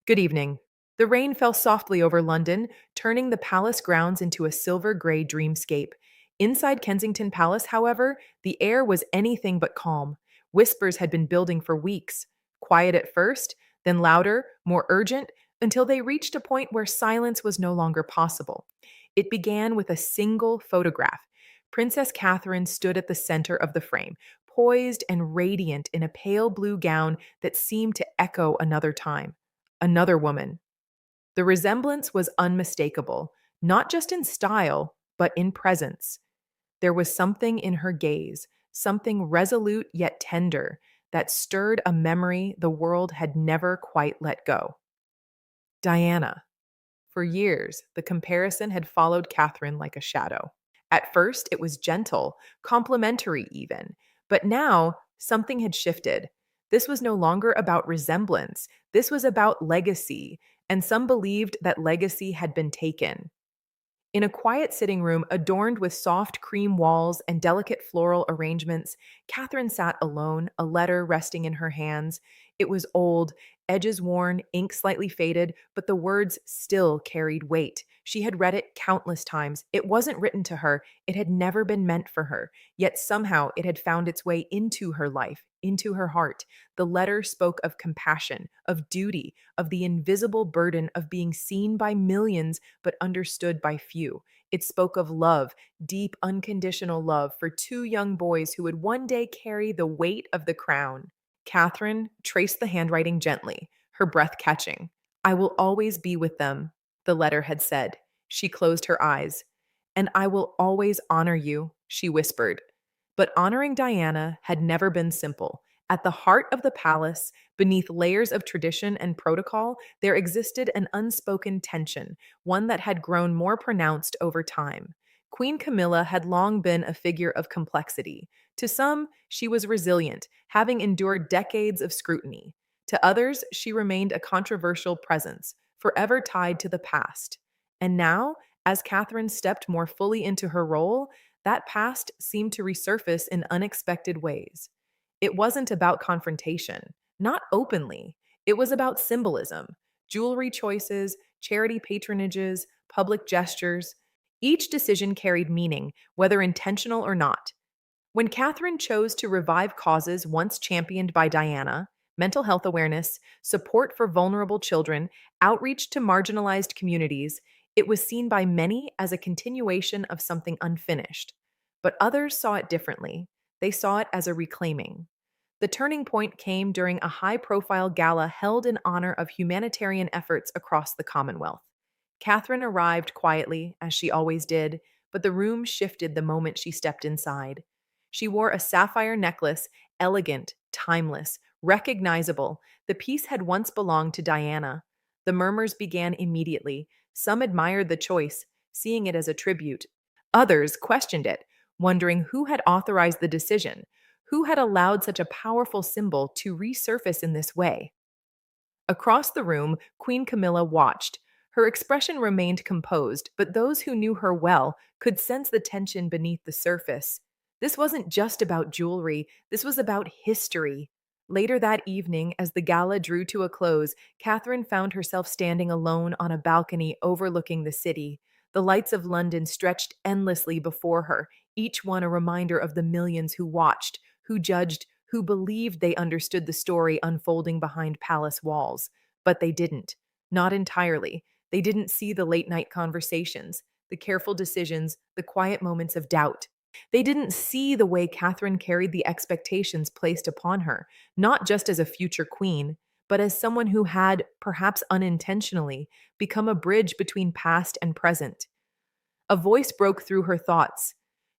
Good evening. The rain fell softly over London, turning the palace grounds into a silver gray dreamscape. Inside Kensington Palace, however, the air was anything but calm. Whispers had been building for weeks. Quiet at first, then louder, more urgent, until they reached a point where silence was no longer possible. It began with a single photograph. Princess Catherine stood at the center of the frame, poised and radiant in a pale blue gown that seemed to echo another time. Another woman. The resemblance was unmistakable, not just in style, but in presence. There was something in her gaze, something resolute yet tender, that stirred a memory the world had never quite let go. Diana. For years, the comparison had followed Catherine like a shadow. At first, it was gentle, complimentary even, but now something had shifted. This was no longer about resemblance, this was about legacy, and some believed that legacy had been taken. In a quiet sitting room adorned with soft cream walls and delicate floral arrangements, Catherine sat alone, a letter resting in her hands. It was old, edges worn, ink slightly faded, but the words still carried weight. She had read it countless times. It wasn't written to her, it had never been meant for her, yet somehow it had found its way into her life, into her heart. The letter spoke of compassion, of duty, of the invisible burden of being seen by millions but understood by few. It spoke of love, deep, unconditional love for two young boys who would one day carry the weight of the crown. Catherine traced the handwriting gently, her breath catching. I will always be with them, the letter had said. She closed her eyes. And I will always honor you, she whispered. But honoring Diana had never been simple. At the heart of the palace, beneath layers of tradition and protocol, there existed an unspoken tension, one that had grown more pronounced over time. Queen Camilla had long been a figure of complexity. To some, she was resilient, having endured decades of scrutiny. To others, she remained a controversial presence, forever tied to the past. And now, as Catherine stepped more fully into her role, that past seemed to resurface in unexpected ways. It wasn't about confrontation, not openly. It was about symbolism, jewelry choices, charity patronages, public gestures. Each decision carried meaning, whether intentional or not. When Catherine chose to revive causes once championed by Diana, mental health awareness, support for vulnerable children, outreach to marginalized communities, it was seen by many as a continuation of something unfinished. But others saw it differently. They saw it as a reclaiming. The turning point came during a high profile gala held in honor of humanitarian efforts across the Commonwealth. Catherine arrived quietly, as she always did, but the room shifted the moment she stepped inside. She wore a sapphire necklace, elegant, timeless, recognizable. The piece had once belonged to Diana. The murmurs began immediately. Some admired the choice, seeing it as a tribute. Others questioned it, wondering who had authorized the decision, who had allowed such a powerful symbol to resurface in this way. Across the room, Queen Camilla watched. Her expression remained composed, but those who knew her well could sense the tension beneath the surface. This wasn't just about jewelry, this was about history. Later that evening, as the gala drew to a close, Catherine found herself standing alone on a balcony overlooking the city. The lights of London stretched endlessly before her, each one a reminder of the millions who watched, who judged, who believed they understood the story unfolding behind palace walls. But they didn't. Not entirely. They didn't see the late night conversations, the careful decisions, the quiet moments of doubt. They didn't see the way Catherine carried the expectations placed upon her, not just as a future queen, but as someone who had, perhaps unintentionally, become a bridge between past and present. A voice broke through her thoughts.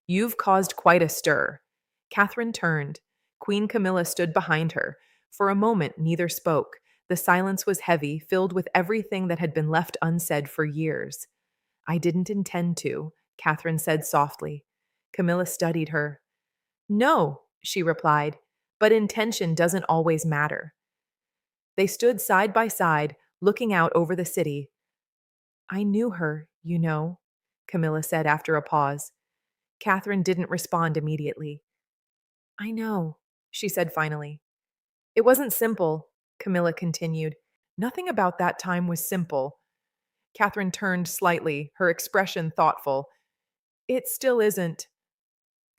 You've caused quite a stir. Catherine turned. Queen Camilla stood behind her. For a moment, neither spoke. The silence was heavy, filled with everything that had been left unsaid for years. I didn't intend to, Catherine said softly. Camilla studied her. No, she replied, but intention doesn't always matter. They stood side by side, looking out over the city. I knew her, you know, Camilla said after a pause. Catherine didn't respond immediately. I know, she said finally. It wasn't simple, Camilla continued. Nothing about that time was simple. Catherine turned slightly, her expression thoughtful. It still isn't.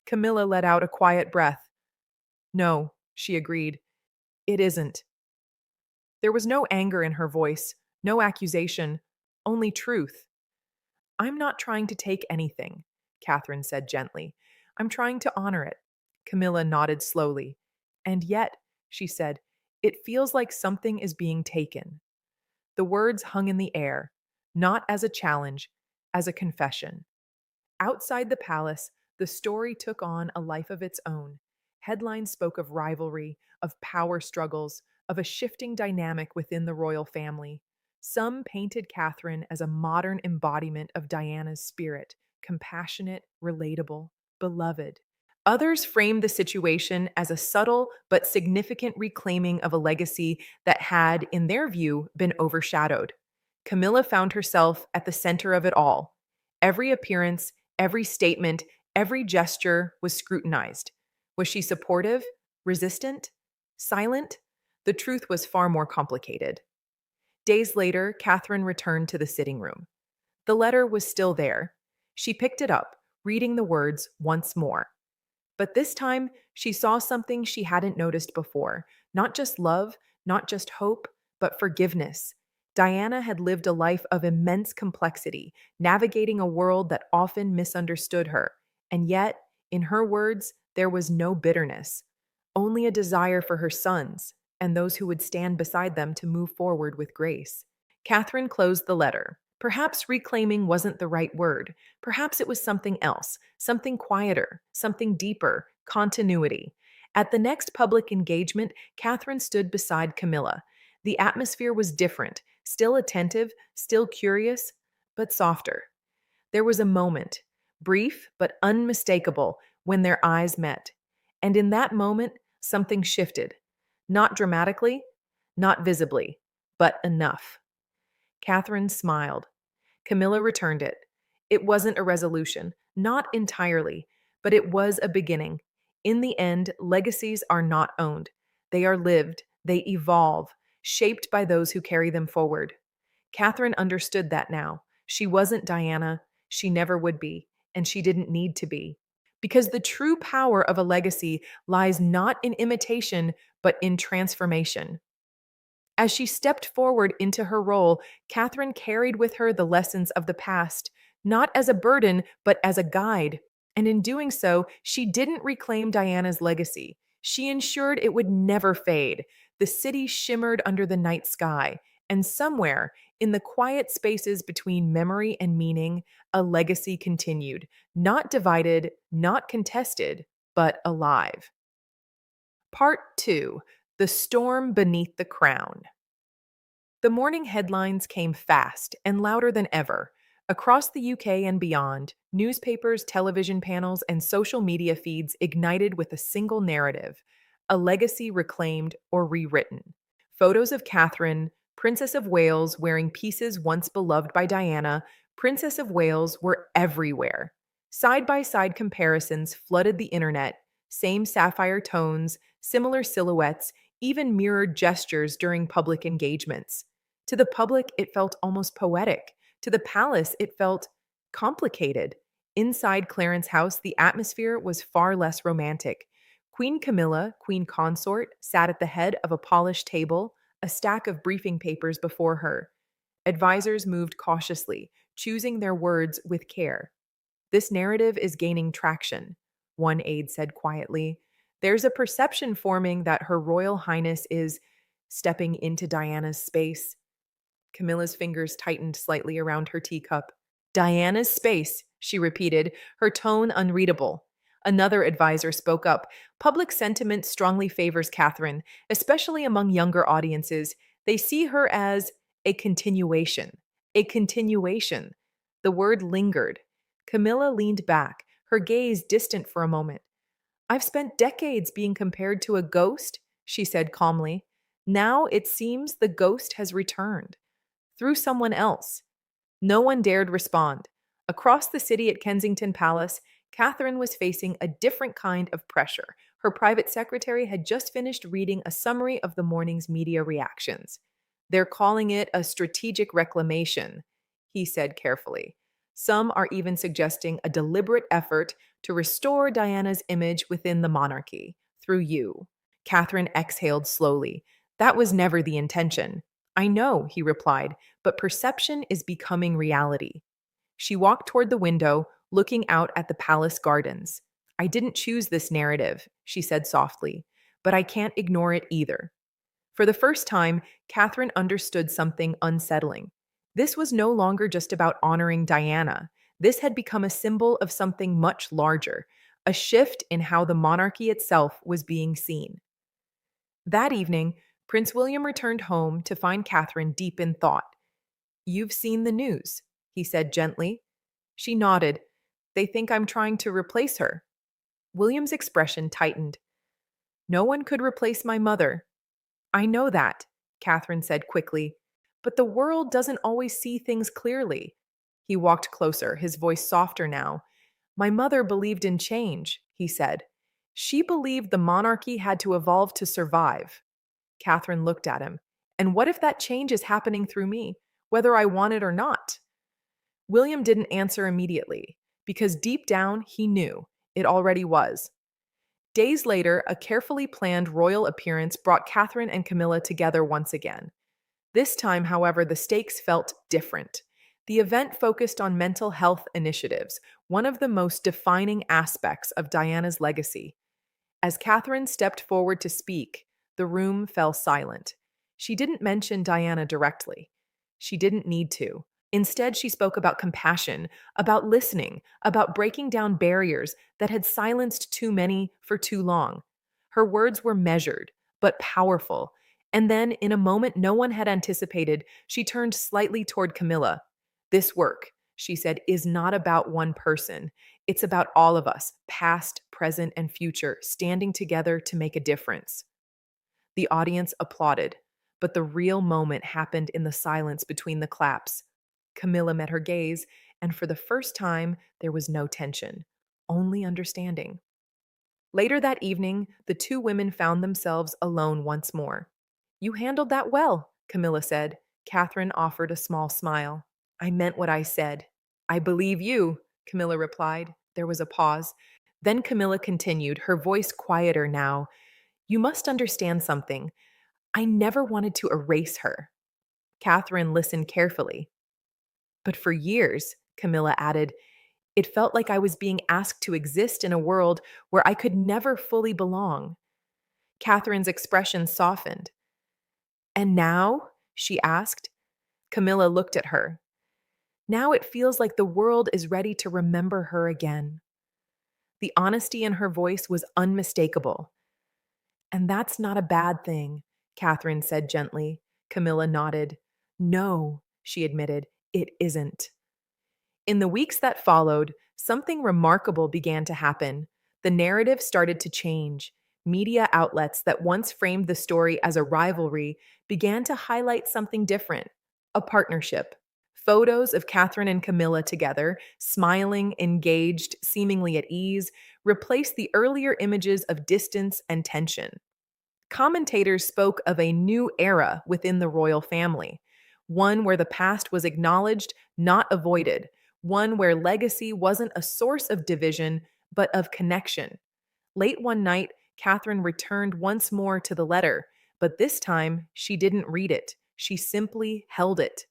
Camilla let out a quiet breath. No, she agreed. It isn't. There was no anger in her voice, no accusation, only truth. I'm not trying to take anything, Catherine said gently. I'm trying to honor it. Camilla nodded slowly. And yet, she said, it feels like something is being taken. The words hung in the air, not as a challenge, as a confession. Outside the palace, the story took on a life of its own. Headlines spoke of rivalry, of power struggles, of a shifting dynamic within the royal family. Some painted Catherine as a modern embodiment of Diana's spirit, compassionate, relatable, beloved. Others framed the situation as a subtle but significant reclaiming of a legacy that had, in their view, been overshadowed. Camilla found herself at the center of it all. Every appearance, every statement, every gesture was scrutinized. Was she supportive, resistant, silent? The truth was far more complicated. Days later, Catherine returned to the sitting room. The letter was still there. She picked it up, reading the words once more. But this time, she saw something she hadn't noticed before. Not just love, not just hope, but forgiveness. Diana had lived a life of immense complexity, navigating a world that often misunderstood her. And yet, in her words, there was no bitterness, only a desire for her sons and those who would stand beside them to move forward with grace. Catherine closed the letter. Perhaps reclaiming wasn't the right word. Perhaps it was something else, something quieter, something deeper, continuity. At the next public engagement, Catherine stood beside Camilla. The atmosphere was different, still attentive, still curious, but softer. There was a moment, brief but unmistakable, when their eyes met. And in that moment, something shifted. Not dramatically, not visibly, but enough. Catherine smiled. Camilla returned it. It wasn't a resolution, not entirely, but it was a beginning. In the end, legacies are not owned. They are lived, they evolve, shaped by those who carry them forward. Catherine understood that now. She wasn't Diana, she never would be, and she didn't need to be. Because the true power of a legacy lies not in imitation, but in transformation. As she stepped forward into her role, Catherine carried with her the lessons of the past, not as a burden, but as a guide. And in doing so, she didn't reclaim Diana's legacy. She ensured it would never fade. The city shimmered under the night sky, and somewhere, in the quiet spaces between memory and meaning, a legacy continued, not divided, not contested, but alive. Part 2: The Storm Beneath the Crown. The morning headlines came fast and louder than ever. Across the UK and beyond, newspapers, television panels, and social media feeds ignited with a single narrative: a legacy reclaimed or rewritten. Photos of Catherine, Princess of Wales, wearing pieces once beloved by Diana, Princess of Wales, were everywhere. Side by side comparisons flooded the internet, same sapphire tones, similar silhouettes, even mirrored gestures during public engagements. To the public, it felt almost poetic. To the palace, it felt complicated. Inside Clarence House, the atmosphere was far less romantic. Queen Camilla, Queen Consort, sat at the head of a polished table, a stack of briefing papers before her. Advisors moved cautiously, choosing their words with care. This narrative is gaining traction, one aide said quietly. There's a perception forming that Her Royal Highness is stepping into Diana's space. Camilla's fingers tightened slightly around her teacup. Diana's space, she repeated, her tone unreadable. Another advisor spoke up. Public sentiment strongly favors Catherine, especially among younger audiences. They see her as a continuation. A continuation. The word lingered. Camilla leaned back, her gaze distant for a moment. I've spent decades being compared to a ghost, she said calmly. Now it seems the ghost has returned. Through someone else. No one dared respond. Across the city at Kensington Palace, Catherine was facing a different kind of pressure. Her private secretary had just finished reading a summary of the morning's media reactions. They're calling it a strategic reclamation, he said carefully. Some are even suggesting a deliberate effort to restore Diana's image within the monarchy through you. Catherine exhaled slowly. That was never the intention. I know, he replied, but perception is becoming reality. She walked toward the window, looking out at the palace gardens. I didn't choose this narrative, she said softly, but I can't ignore it either. For the first time, Catherine understood something unsettling. This was no longer just about honoring Diana. This had become a symbol of something much larger, a shift in how the monarchy itself was being seen. That evening, Prince William returned home to find Catherine deep in thought. You've seen the news, he said gently. She nodded. They think I'm trying to replace her. William's expression tightened. No one could replace my mother. I know that, Catherine said quickly, but the world doesn't always see things clearly. He walked closer, his voice softer now. My mother believed in change, he said. She believed the monarchy had to evolve to survive. Catherine looked at him. And what if that change is happening through me, whether I want it or not? William didn't answer immediately, because deep down he knew it already was. Days later, a carefully planned royal appearance brought Catherine and Camilla together once again. This time, however, the stakes felt different. The event focused on mental health initiatives, one of the most defining aspects of Diana's legacy. As Catherine stepped forward to speak, the room fell silent. She didn't mention Diana directly. She didn't need to. Instead, she spoke about compassion, about listening, about breaking down barriers that had silenced too many for too long. Her words were measured, but powerful. And then, in a moment no one had anticipated, she turned slightly toward Camilla. This work, she said, is not about one person. It's about all of us, past, present, and future, standing together to make a difference. The audience applauded, but the real moment happened in the silence between the claps. Camilla met her gaze, and for the first time, there was no tension, only understanding. Later that evening, the two women found themselves alone once more. You handled that well, Camilla said. Catherine offered a small smile. I meant what I said. I believe you, Camilla replied. There was a pause. Then Camilla continued, her voice quieter now. You must understand something. I never wanted to erase her. Catherine listened carefully. But for years, Camilla added, it felt like I was being asked to exist in a world where I could never fully belong. Catherine's expression softened. And now? She asked. Camilla looked at her. Now it feels like the world is ready to remember her again. The honesty in her voice was unmistakable. And that's not a bad thing, Catherine said gently. Camilla nodded. No, she admitted, it isn't. In the weeks that followed, something remarkable began to happen. The narrative started to change. Media outlets that once framed the story as a rivalry began to highlight something different, a partnership. Photos of Catherine and Camilla together, smiling, engaged, seemingly at ease, replaced the earlier images of distance and tension. Commentators spoke of a new era within the royal family, one where the past was acknowledged, not avoided, one where legacy wasn't a source of division, but of connection. Late one night, Catherine returned once more to the letter, but this time she didn't read it. She simply held it.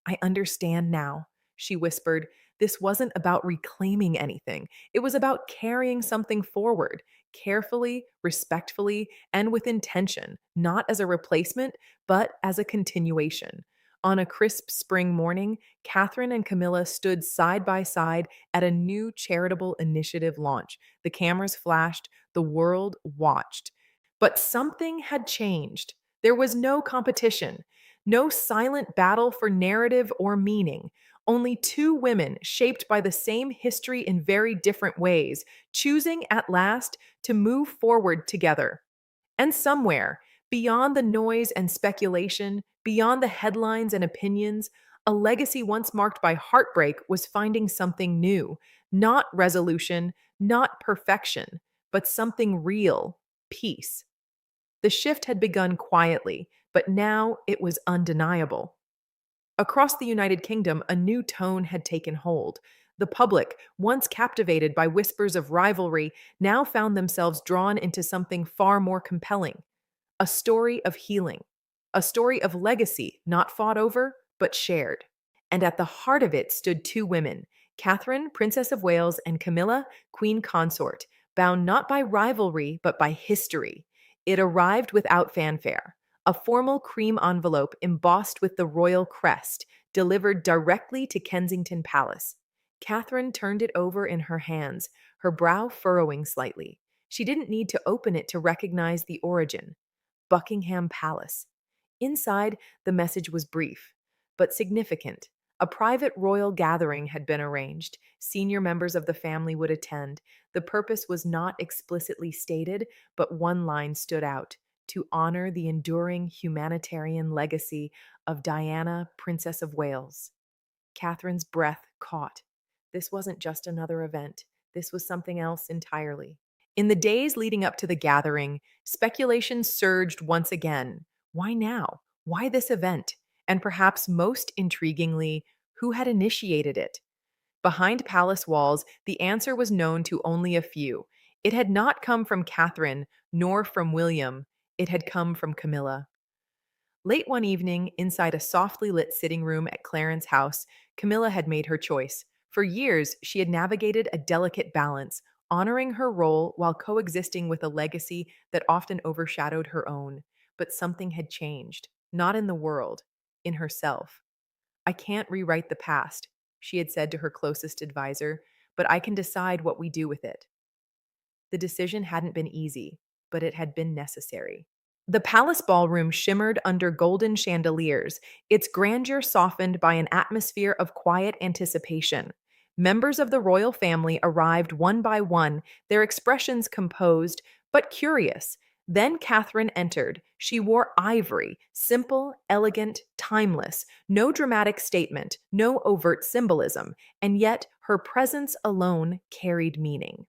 I understand now, she whispered. This wasn't about reclaiming anything. It was about carrying something forward, carefully, respectfully, and with intention, not as a replacement, but as a continuation. On a crisp spring morning, Catherine and Camilla stood side by side at a new charitable initiative launch. The cameras flashed, the world watched. But something had changed. There was no competition, no silent battle for narrative or meaning. Only two women shaped by the same history in very different ways, choosing at last to move forward together. And somewhere, beyond the noise and speculation, beyond the headlines and opinions, a legacy once marked by heartbreak was finding something new. Not resolution, not perfection, but something real, peace. The shift had begun quietly, but now it was undeniable. Across the United Kingdom, a new tone had taken hold. The public, once captivated by whispers of rivalry, now found themselves drawn into something far more compelling: a story of healing, a story of legacy not fought over, but shared. And at the heart of it stood two women: Catherine, Princess of Wales, and Camilla, Queen Consort, bound not by rivalry, but by history. It arrived without fanfare: a formal cream envelope embossed with the royal crest, delivered directly to Kensington Palace. Catherine turned it over in her hands, her brow furrowing slightly. She didn't need to open it to recognize the origin: Buckingham Palace. Inside, the message was brief, but significant. A private royal gathering had been arranged. Senior members of the family would attend. The purpose was not explicitly stated, but one line stood out: to honor the enduring humanitarian legacy of Diana, Princess of Wales. Catherine's breath caught. This wasn't just another event, this was something else entirely. In the days leading up to the gathering, speculation surged once again. Why now? Why this event? And perhaps most intriguingly, who had initiated it? Behind palace walls, the answer was known to only a few. It had not come from Catherine, nor from William. It had come from Camilla. Late one evening, inside a softly lit sitting room at Clarence House, Camilla had made her choice. For years, she had navigated a delicate balance, honoring her role while coexisting with a legacy that often overshadowed her own. But something had changed, not in the world, in herself. "I can't rewrite the past," she had said to her closest advisor, "but I can decide what we do with it." The decision hadn't been easy, but it had been necessary. The palace ballroom shimmered under golden chandeliers, its grandeur softened by an atmosphere of quiet anticipation. Members of the royal family arrived one by one, their expressions composed but curious. Then Catherine entered. She wore ivory, simple, elegant, timeless, no dramatic statement, no overt symbolism, and yet her presence alone carried meaning.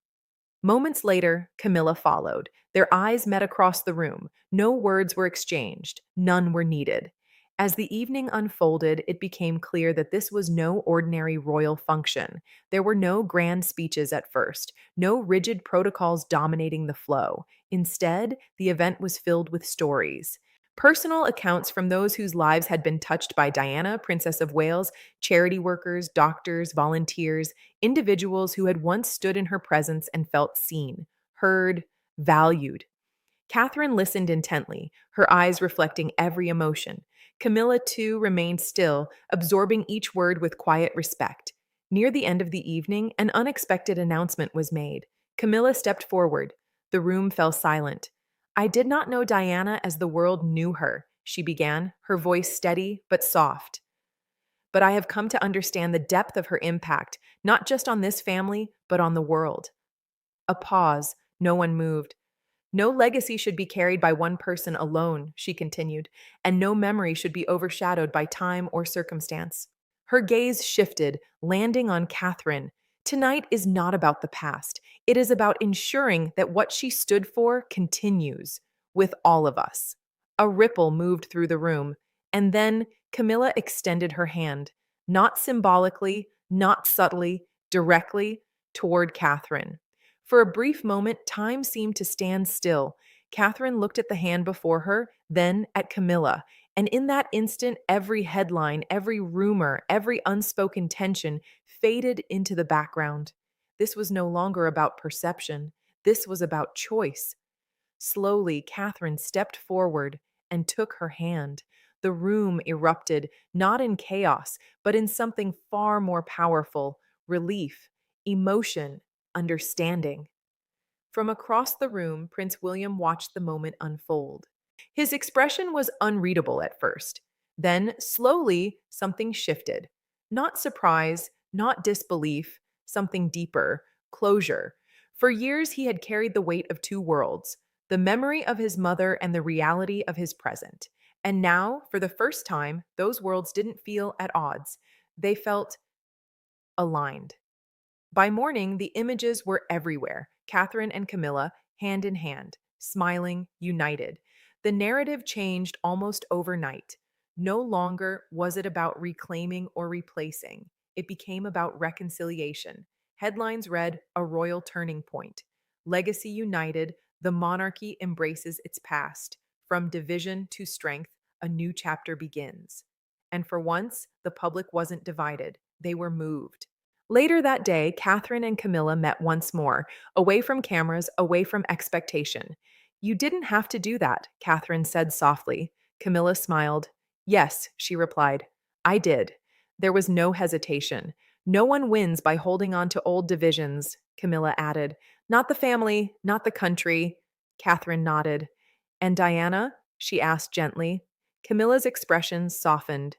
Moments later, Camilla followed. Their eyes met across the room. No words were exchanged. None were needed. As the evening unfolded, it became clear that this was no ordinary royal function. There were no grand speeches at first, no rigid protocols dominating the flow. Instead, the event was filled with stories. Personal accounts from those whose lives had been touched by Diana, Princess of Wales, charity workers, doctors, volunteers, individuals who had once stood in her presence and felt seen, heard, valued. Catherine listened intently, her eyes reflecting every emotion. Camilla, too, remained still, absorbing each word with quiet respect. Near the end of the evening, an unexpected announcement was made. Camilla stepped forward. The room fell silent. "I did not know Diana as the world knew her," she began, her voice steady but soft. "But I have come to understand the depth of her impact, not just on this family, but on the world." A pause. No one moved. "No legacy should be carried by one person alone," she continued, "and no memory should be overshadowed by time or circumstance." Her gaze shifted, landing on Catherine. Tonight is not about the past. It is about ensuring that what she stood for continues with all of us. A ripple moved through the room, and then Camilla extended her hand, not symbolically, not subtly, directly toward Catherine. For a brief moment, time seemed to stand still. Catherine looked at the hand before her, then at Camilla, and in that instant, every headline, every rumor, every unspoken tension faded into the background. This was no longer about perception. This was about choice. Slowly, Catherine stepped forward and took her hand. The room erupted, not in chaos, but in something far more powerful: relief, emotion, understanding. From across the room, Prince William watched the moment unfold. His expression was unreadable at first. Then, slowly, something shifted. Not surprise, not disbelief, something deeper: closure. For years, he had carried the weight of two worlds: the memory of his mother and the reality of his present. And now, for the first time, those worlds didn't feel at odds. They felt aligned. By morning, the images were everywhere: Catherine and Camilla, hand in hand, smiling, united. The narrative changed almost overnight. No longer was it about reclaiming or replacing, it became about reconciliation. Headlines read, "A Royal Turning Point." Legacy united, the monarchy embraces its past. From division to strength, a new chapter begins. And for once, the public wasn't divided, they were moved. Later that day, Catherine and Camilla met once more, away from cameras, away from expectation. "You didn't have to do that," Catherine said softly. Camilla smiled. "Yes," she replied. "I did." There was no hesitation. "No one wins by holding on to old divisions," Camilla added. "Not the family, not the country." Catherine nodded. "And Diana?" she asked gently. Camilla's expression softened.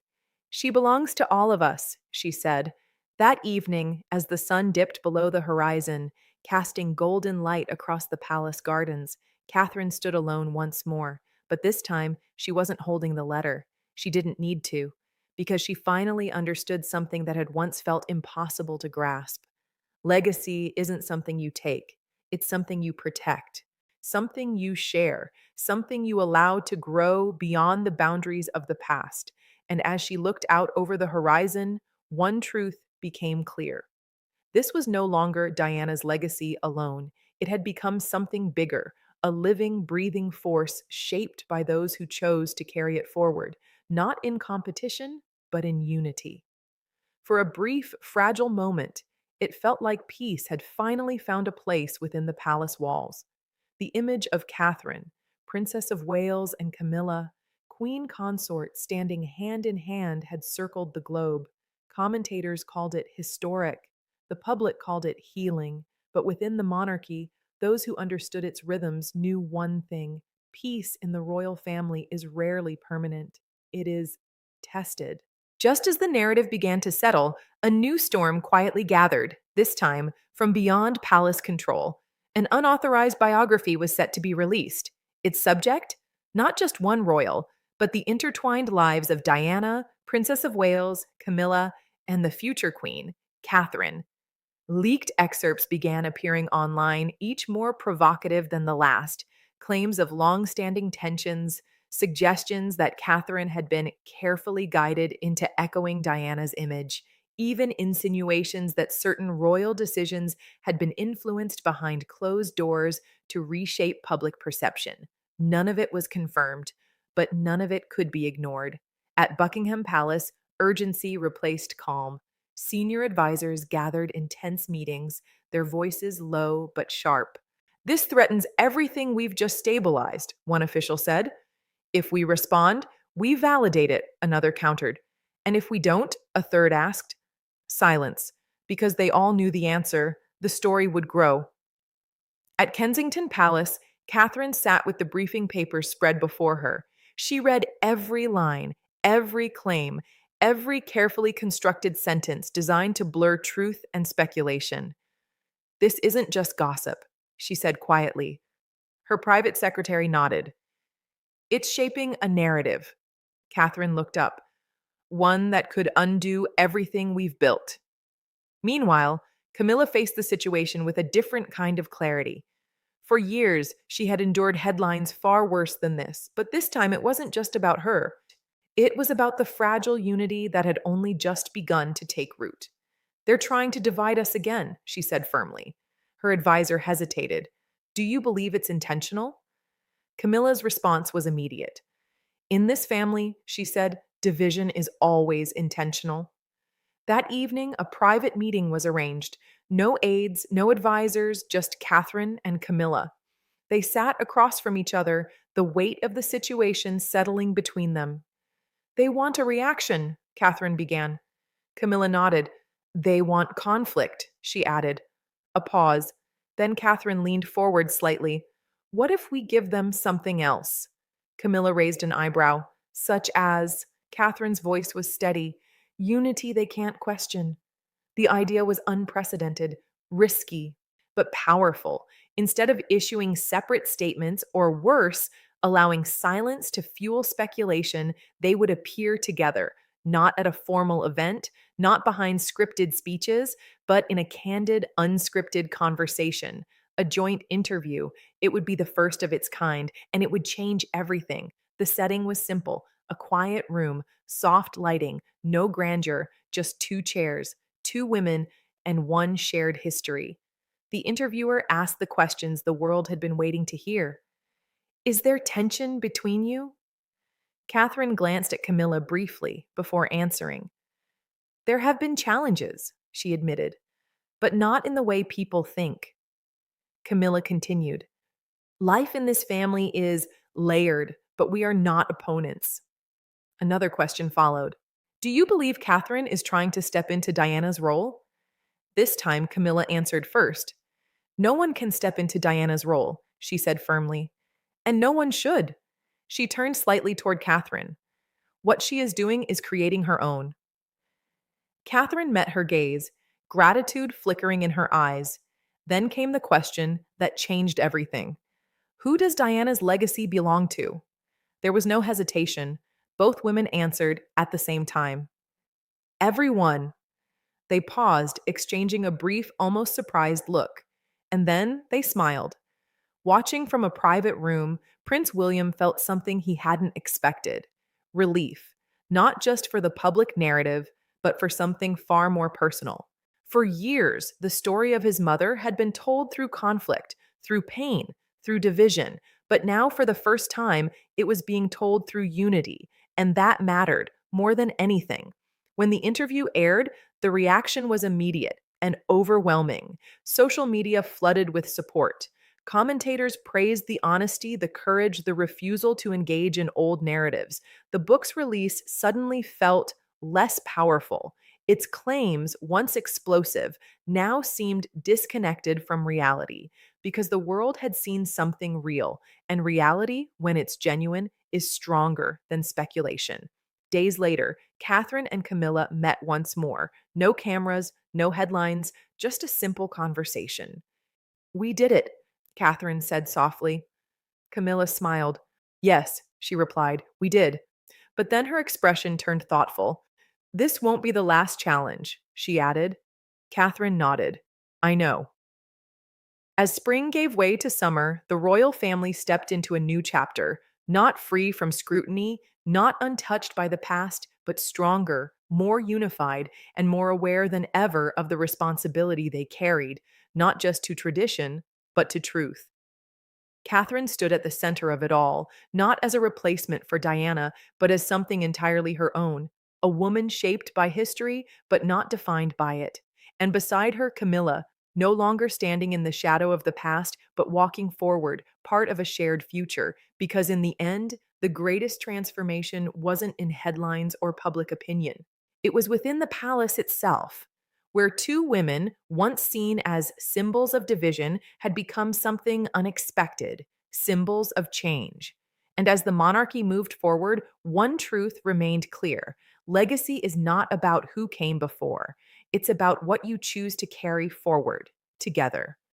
"She belongs to all of us," she said. That evening, as the sun dipped below the horizon, casting golden light across the palace gardens, Catherine stood alone once more. But this time, she wasn't holding the letter. She didn't need to, because she finally understood something that had once felt impossible to grasp. Legacy isn't something you take, it's something you protect, something you share, something you allow to grow beyond the boundaries of the past. And as she looked out over the horizon, one truth became clear. This was no longer Diana's legacy alone. It had become something bigger, a living, breathing force shaped by those who chose to carry it forward, not in competition, but in unity. For a brief, fragile moment, it felt like peace had finally found a place within the palace walls. The image of Catherine, Princess of Wales, and Camilla, Queen Consort, standing hand in hand had circled the globe. Commentators called it historic. The public called it healing. But within the monarchy, those who understood its rhythms knew one thing: peace in the royal family is rarely permanent, it is tested. Just as the narrative began to settle, a new storm quietly gathered, this time from beyond palace control. An unauthorized biography was set to be released. Its subject? Not just one royal, but the intertwined lives of Diana, Princess of Wales, Camilla, and the future queen, Catherine. Leaked excerpts began appearing online, each more provocative than the last. Claims of long standing tensions, suggestions that Catherine had been carefully guided into echoing Diana's image, even insinuations that certain royal decisions had been influenced behind closed doors to reshape public perception. None of it was confirmed, but none of it could be ignored. At Buckingham Palace, urgency replaced calm. Senior advisors gathered in tense meetings, their voices low but sharp. "This threatens everything we've just stabilized," one official said. "If we respond, we validate it," another countered. "And if we don't?" a third asked. Silence, because they all knew the answer: the story would grow. At Kensington Palace, Catherine sat with the briefing papers spread before her. She read every line, every claim, every carefully constructed sentence designed to blur truth and speculation. "This isn't just gossip," she said quietly. Her private secretary nodded. "It's shaping a narrative." Catherine looked up. "One that could undo everything we've built." Meanwhile, Camilla faced the situation with a different kind of clarity. For years, she had endured headlines far worse than this, but this time it wasn't just about her. It was about the fragile unity that had only just begun to take root. "They're trying to divide us again," she said firmly. Her advisor hesitated. "Do you believe it's intentional?" Camilla's response was immediate. "In this family," she said, "division is always intentional." That evening, a private meeting was arranged. No aides, no advisors, just Catherine and Camilla. They sat across from each other, the weight of the situation settling between them. "They want a reaction," Catherine began. Camilla nodded. "They want conflict," she added. A pause. Then Catherine leaned forward slightly. "What if we give them something else?" Camilla raised an eyebrow. "Such as?" Catherine's voice was steady. "Unity they can't question." The idea was unprecedented, risky, but powerful. Instead of issuing separate statements, or worse, allowing silence to fuel speculation, they would appear together, not at a formal event, not behind scripted speeches, but in a candid, unscripted conversation. A joint interview. It would be the first of its kind, and it would change everything. The setting was simple: a quiet room, soft lighting, no grandeur, just two chairs, two women, and one shared history. The interviewer asked the questions the world had been waiting to hear. Is there tension between you? Catherine glanced at Camilla briefly before answering. There have been challenges, she admitted, but not in the way people think. Camilla continued. Life in this family is layered, but we are not opponents. Another question followed. Do you believe Catherine is trying to step into Diana's role? This time, Camilla answered first. No one can step into Diana's role, she said firmly. And no one should. She turned slightly toward Catherine. What she is doing is creating her own. Catherine met her gaze, gratitude flickering in her eyes. Then came the question that changed everything. Who does Diana's legacy belong to? There was no hesitation. Both women answered at the same time. Everyone. They paused, exchanging a brief, almost surprised look. And then they smiled. Watching from a private room, Prince William felt something he hadn't expected: relief, not just for the public narrative, but for something far more personal. For years, the story of his mother had been told through conflict, through pain, through division, but now for the first time, it was being told through unity, and that mattered more than anything. When the interview aired, the reaction was immediate and overwhelming. Social media flooded with support. Commentators praised the honesty, the courage, the refusal to engage in old narratives. The book's release suddenly felt less powerful. Its claims, once explosive, now seemed disconnected from reality because the world had seen something real, and reality, when it's genuine, is stronger than speculation. Days later, Catherine and Camilla met once more. No cameras, no headlines, just a simple conversation. We did it, Catherine said softly. Camilla smiled. Yes, she replied, we did. But then her expression turned thoughtful. This won't be the last challenge, she added. Catherine nodded. I know. As spring gave way to summer, the royal family stepped into a new chapter, not free from scrutiny, not untouched by the past, but stronger, more unified, and more aware than ever of the responsibility they carried, not just to tradition, but to truth. Catherine stood at the center of it all, not as a replacement for Diana, but as something entirely her own, a woman shaped by history, but not defined by it. And beside her, Camilla, no longer standing in the shadow of the past, but walking forward, part of a shared future, because in the end, the greatest transformation wasn't in headlines or public opinion. It was within the palace itself, where two women, once seen as symbols of division, had become something unexpected, symbols of change. And as the monarchy moved forward, one truth remained clear: legacy is not about who came before, it's about what you choose to carry forward together.